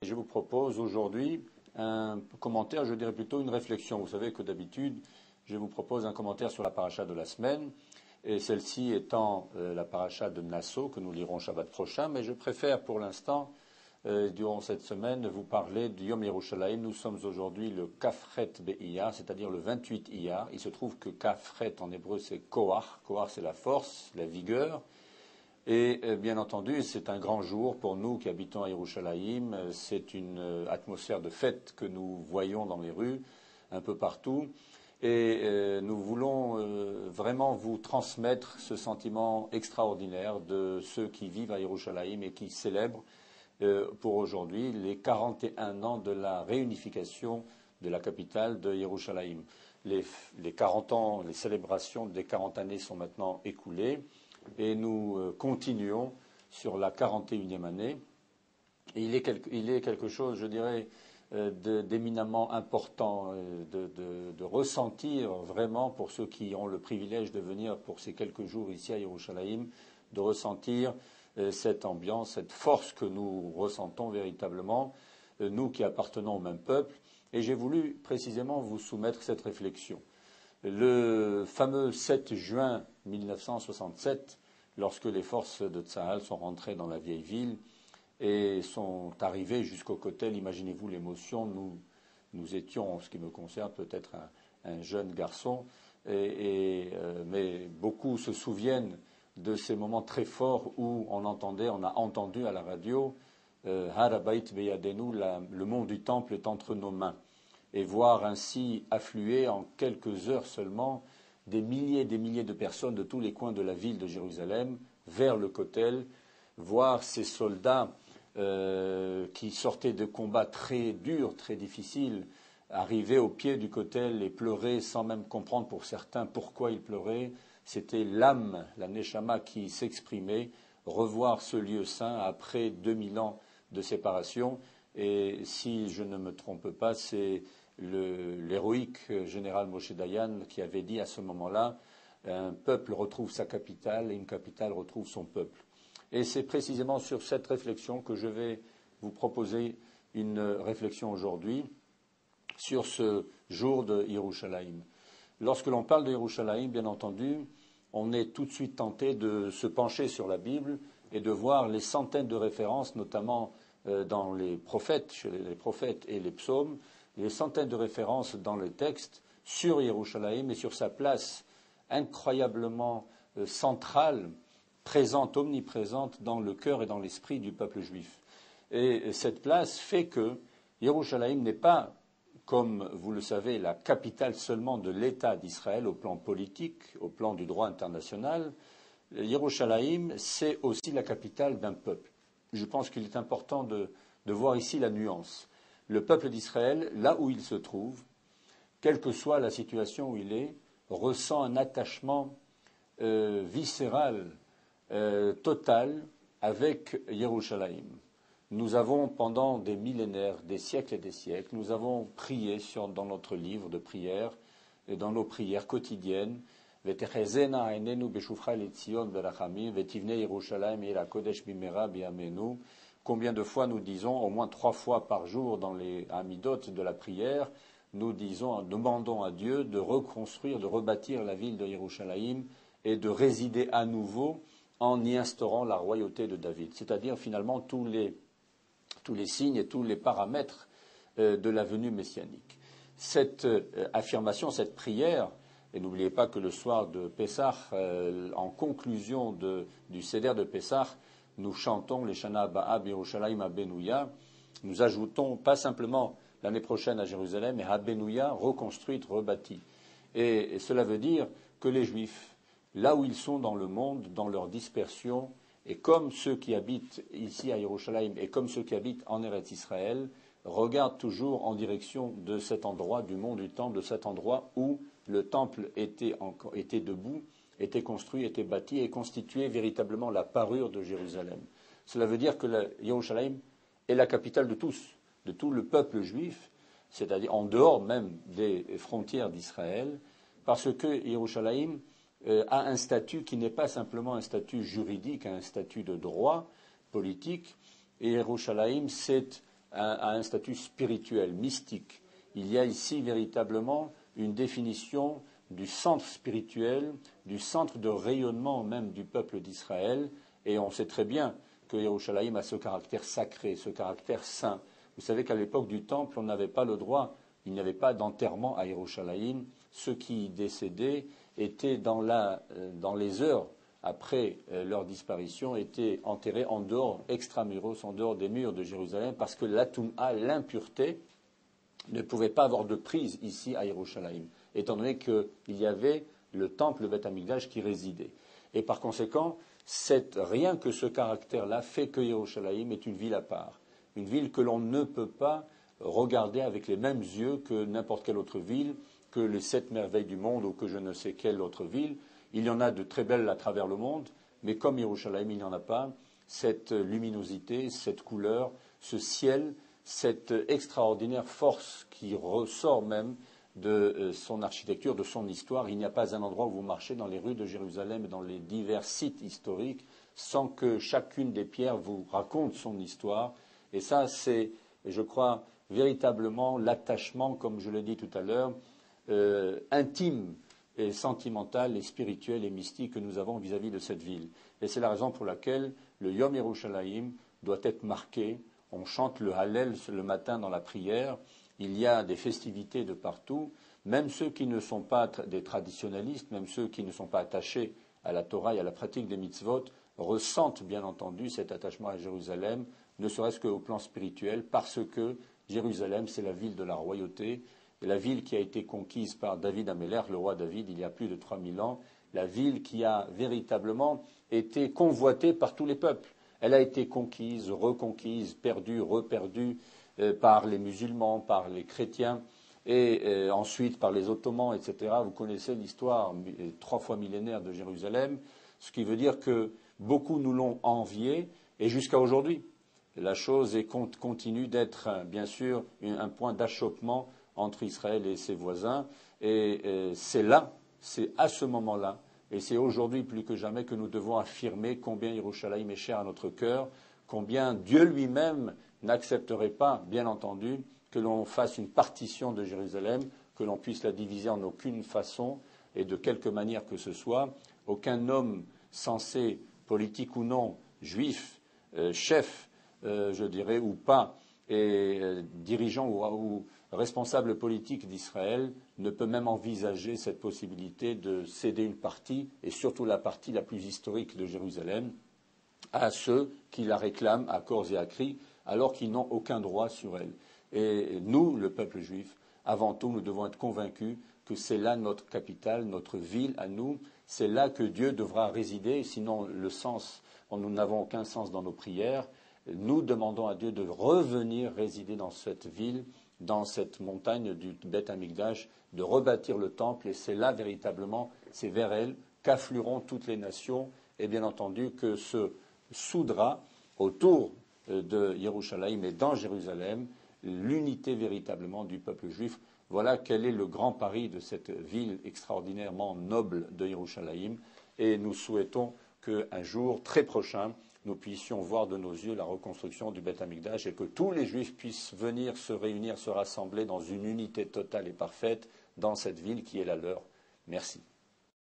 Je vous propose aujourd'hui un commentaire, je dirais plutôt une réflexion. Vous savez que d'habitude, je vous propose un commentaire sur la paracha de la semaine, et celle-ci étant la paracha de Nasso, que nous lirons Shabbat prochain, mais je préfère pour l'instant, durant cette semaine, vous parler du Yom Yerushalayim. Nous sommes aujourd'hui le Kafret Be'iyar, c'est-à-dire le 28 Iyar. Il se trouve que Kafret en hébreu c'est Koach. Koach c'est la force, la vigueur. Et bien entendu, c'est un grand jour pour nous qui habitons à Yerushalayim. C'est une atmosphère de fête que nous voyons dans les rues, un peu partout. Et nous voulons vraiment vous transmettre ce sentiment extraordinaire de ceux qui vivent à Yerushalayim et qui célèbrent pour aujourd'hui les 41 ans de la réunification de la capitale de Yerushalayim. Les 40 ans, les célébrations des 40 années sont maintenant écoulées. Et nous continuons sur la 41e année. Et il est quelque chose, je dirais, d'éminemment important de ressentir vraiment, pour ceux qui ont le privilège de venir pour ces quelques jours ici à Yerushalayim, de ressentir cette ambiance, cette force que nous ressentons véritablement, nous qui appartenons au même peuple. Et j'ai voulu précisément vous soumettre cette réflexion. Le fameux 7 juin 1967, lorsque les forces de Tsahal sont rentrées dans la vieille ville et sont arrivées jusqu'au Kotel, imaginez-vous l'émotion, nous étions, en ce qui me concerne, peut-être un jeune garçon, mais beaucoup se souviennent de ces moments très forts où on a entendu à la radio Har Habayit Beyadenu, le mont du temple est entre nos mains. Et voir ainsi affluer en quelques heures seulement des milliers de personnes de tous les coins de la ville de Jérusalem vers le Kotel, voir ces soldats qui sortaient de combats très durs, très difficiles, arriver au pied du Kotel et pleurer sans même comprendre pour certains pourquoi ils pleuraient. C'était l'âme, la Neshama qui s'exprimait, revoir ce lieu saint après 2000 ans de séparation. Et si je ne me trompe pas, c'est l'héroïque général Moshe Dayan qui avait dit à ce moment-là, un peuple retrouve sa capitale et une capitale retrouve son peuple. Et c'est précisément sur cette réflexion que je vais vous proposer une réflexion aujourd'hui sur ce jour de Yerushalayim. Lorsque l'on parle de Yerushalayim, bien entendu, on est tout de suite tenté de se pencher sur la Bible et de voir les centaines de références, notamment dans les prophètes, chez les prophètes et les psaumes, les centaines de références dans les textes sur Yerushalayim et sur sa place incroyablement centrale, présente, omniprésente dans le cœur et dans l'esprit du peuple juif. Et cette place fait que Yerushalayim n'est pas, comme vous le savez, la capitale seulement de l'État d'Israël au plan politique, au plan du droit international. Yerushalayim, c'est aussi la capitale d'un peuple. Je pense qu'il est important de voir ici la nuance. Le peuple d'Israël, là où il se trouve, quelle que soit la situation où il est, ressent un attachement viscéral, total, avec Yerushalayim. Nous avons, pendant des millénaires, des siècles et des siècles, nous avons prié dans notre livre de prières et dans nos prières quotidiennes, Vetechezena ainenu beshufcha letzion berachamim, vetivne Yerushalayim ira kodesh bimera biamenu. Combien de fois nous disons, au moins 3 fois par jour dans les Hamidot de la prière, nous demandons à Dieu de reconstruire, de rebâtir la ville de Yerushalayim et de résider à nouveau en y instaurant la royauté de David. C'est-à-dire finalement tous les signes et tous les paramètres de la venue messianique. Cette affirmation, cette prière, et n'oubliez pas que le soir de Pessah, en conclusion du Seder de Pessah, nous chantons les Shana Ba'a Yerushalayim Abenouya. Nous ajoutons pas simplement l'année prochaine à Jérusalem, mais Abenouya, reconstruite, rebâtie. Et cela veut dire que les Juifs, là où ils sont dans le monde, dans leur dispersion, et comme ceux qui habitent ici à Yerushalayim et comme ceux qui habitent en Eretz Israël, regardent toujours en direction de cet endroit, du mont du Temple, de cet endroit où le Temple était debout, était construit, était bâti et constituait véritablement la parure de Jérusalem. Cela veut dire que Yerushalayim est la capitale de tous, de tout le peuple juif, c'est-à-dire en dehors même des frontières d'Israël, parce que Yerushalayim a un statut qui n'est pas simplement un statut juridique, un statut de droit politique. Et Yerushalayim, c'est a un statut spirituel, mystique. Il y a ici véritablement une définition du centre spirituel, du centre de rayonnement même du peuple d'Israël, et on sait très bien que Yerushalayim a ce caractère sacré, ce caractère saint. Vous savez qu'à l'époque du Temple, on n'avait pas le droit, il n'y avait pas d'enterrement à Yerushalayim. Ceux qui décédaient étaient dans les heures après leur disparition, étaient enterrés en dehors, extramuros, en dehors des murs de Jérusalem, parce que la Toum'a, l'impureté, ne pouvait pas avoir de prise ici à Yerushalayim, étant donné qu'il y avait le temple, le Beth Amikdash qui résidait. Et par conséquent, rien que ce caractère-là fait que Yerushalayim est une ville à part, une ville que l'on ne peut pas regarder avec les mêmes yeux que n'importe quelle autre ville, que les 7 merveilles du monde ou que je ne sais quelle autre ville. Il y en a de très belles à travers le monde, mais comme Yerushalayim, il n'y en a pas cette luminosité, cette couleur, ce ciel, cette extraordinaire force qui ressort même de son architecture, de son histoire. Il n'y a pas un endroit où vous marchez dans les rues de Jérusalem et dans les divers sites historiques sans que chacune des pierres vous raconte son histoire. Et ça, c'est, je crois, véritablement l'attachement, comme je l'ai dit tout à l'heure, intime et sentimental et spirituel et mystique que nous avons vis-à-vis de cette ville. Et c'est la raison pour laquelle le Yom Yerushalayim doit être marqué. On chante le Hallel le matin dans la prière. Il y a des festivités de partout. Même ceux qui ne sont pas des traditionnalistes, même ceux qui ne sont pas attachés à la Torah et à la pratique des mitzvot, ressentent bien entendu cet attachement à Jérusalem, ne serait-ce qu'au plan spirituel, parce que Jérusalem, c'est la ville de la royauté, et la ville qui a été conquise par David Améler, le roi David, il y a plus de 3000 ans, la ville qui a véritablement été convoitée par tous les peuples. Elle a été conquise, reconquise, perdue, reperdue par les musulmans, par les chrétiens, et ensuite par les Ottomans, etc. Vous connaissez l'histoire 3 fois millénaire de Jérusalem, ce qui veut dire que beaucoup nous l'ont enviée, et jusqu'à aujourd'hui. La chose continue d'être, bien sûr, un point d'achoppement entre Israël et ses voisins. Et c'est à ce moment-là, et c'est aujourd'hui plus que jamais que nous devons affirmer combien Yerushalayim est cher à notre cœur, combien Dieu lui-même n'accepterait pas, bien entendu, que l'on fasse une partition de Jérusalem, que l'on puisse la diviser en aucune façon et de quelque manière que ce soit. Aucun homme censé, politique ou non, juif, chef, je dirais, ou pas, et dirigeant ou responsable politique d'Israël ne peut même envisager cette possibilité de céder une partie, et surtout la partie la plus historique de Jérusalem, à ceux qui la réclament à corps et à cri, alors qu'ils n'ont aucun droit sur elle. Et nous, le peuple juif, avant tout, nous devons être convaincus que c'est là notre capitale, notre ville à nous, c'est là que Dieu devra résider, sinon nous n'avons aucun sens dans nos prières. Nous demandons à Dieu de revenir résider dans cette ville, dans cette montagne du Beth Amikdash, de rebâtir le temple, et c'est là véritablement, c'est vers elle qu'afflueront toutes les nations, et bien entendu que se soudra autour de Yerushalayim et dans Jérusalem l'unité véritablement du peuple juif. Voilà quel est le grand pari de cette ville extraordinairement noble de Yerushalayim, et nous souhaitons qu'un jour très prochain, nous puissions voir de nos yeux la reconstruction du Beth Amikdash et que tous les Juifs puissent venir se réunir, se rassembler dans une unité totale et parfaite dans cette ville qui est la leur. Merci.